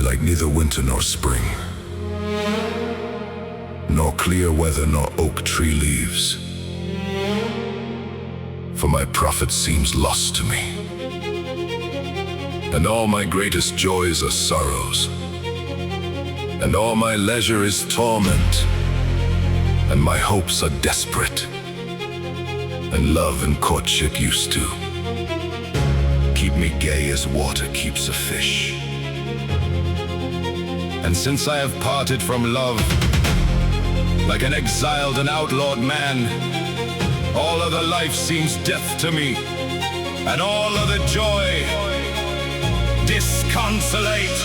like neither winter nor spring, nor clear weather nor oak tree leaves. For my prophet seems lost to me, and all my greatest joys are sorrows, and all my leisure is torment, and my hopes are desperate, and love and courtship used to keep me gay as water keeps a fish. And since I have parted from love, like an exiled and outlawed man, all other life seems death to me, and all other joy disconsolate.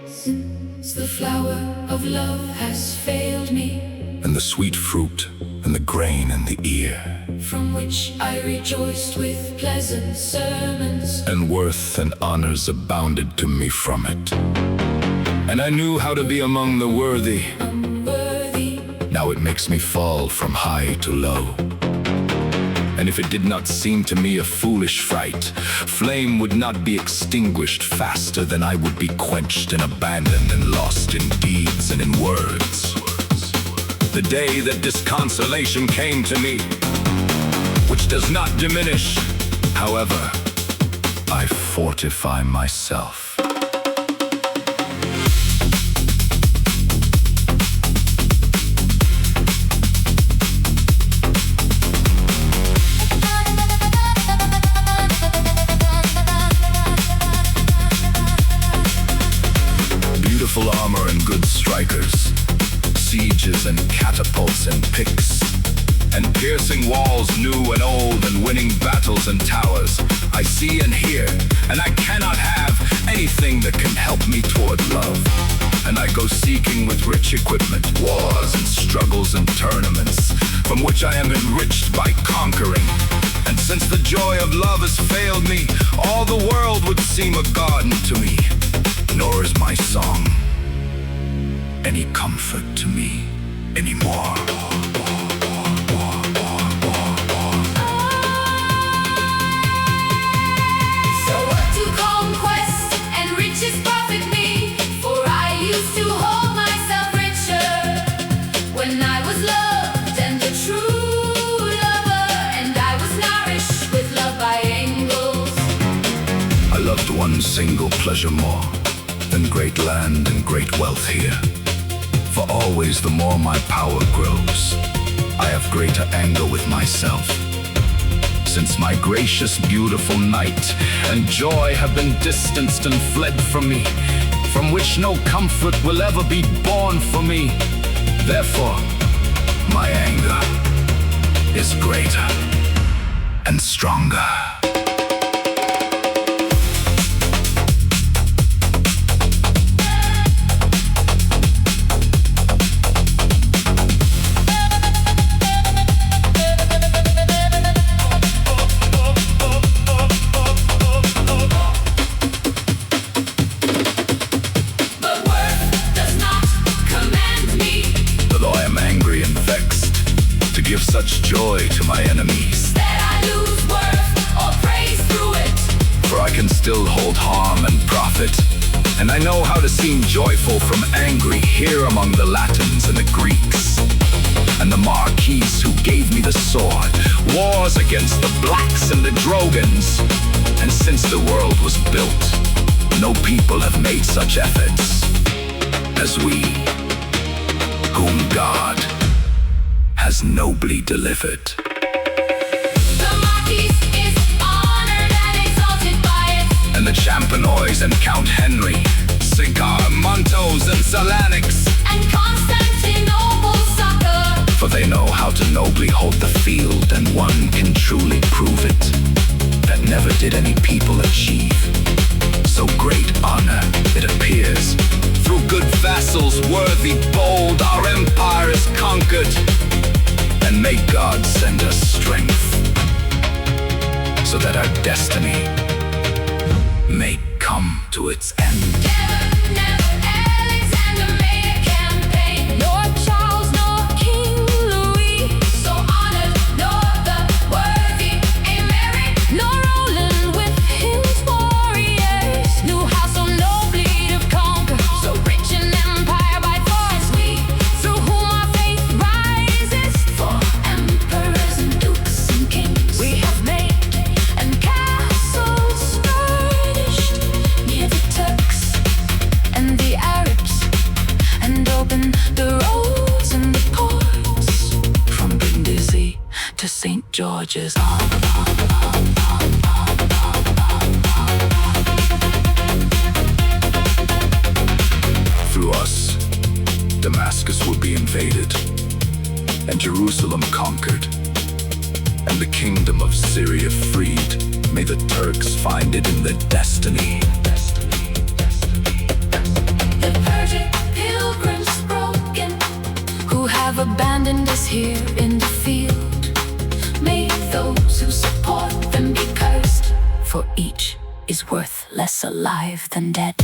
Since the flower of love has failed me, and the sweet fruit and the grain in the ear, from which I rejoiced with pleasant sermons, and worth and honors abounded to me from it, and I knew how to be among the worthy. unworthy, Now it makes me fall from high to low. And if it did not seem to me a foolish fright, flame would not be extinguished faster than I would be quenched and abandoned and lost in deeds and in words. The day that disconsolation came to me, which does not diminish, however, I fortify myself. Beautiful armor and good strikers, sieges and catapults and picks, and piercing walls new and old, and winning battles and towers, I see and hear, and I cannot have anything that can help me toward love. And I go seeking with rich equipment, wars and struggles and tournaments, from which I am enriched by conquering. And since the joy of love has failed me, all the world would seem a garden to me, nor is my song any comfort to me anymore. so what do conquest and riches profit me? For I used to hold myself richer when I was loved and a true lover, and I was nourished with love by angels. I loved one single pleasure more than great land and great wealth here. For always the more my power grows, I have greater anger with myself. Since my gracious, beautiful night and joy have been distanced and fled from me, from which no comfort will ever be born for me. Therefore, my anger is greater and stronger. Give such joy to my enemies, That I lose worth or praise through it. for I can still hold harm and profit. And I know how to seem joyful from angry here among the Latins and the Greeks, and the Marquis who gave me the sword, wars against the blacks and the Drogans. And since the world was built, no people have made such efforts as we, whom God has nobly delivered. The Marquis is honored and exalted by it, And the Champenois and Count Henry, Cigar, Montos and Salanix, and Constantinople succor. for they know how to nobly hold the field, and one can truly prove it, that never did any people achieve so great honor, it appears. Through good vassals, worthy, bold, our empire is conquered. And may God send us strength, so that our destiny may come to its end. Never Alexander made a campaign, nor Charles nor King George's. Through us, Damascus will be invaded, and Jerusalem conquered, and the kingdom of Syria freed. May the Turks find it in their destiny. The Persian pilgrims broken, who have abandoned us here in the field. May those who support them be cursed, for each is worth less alive than dead.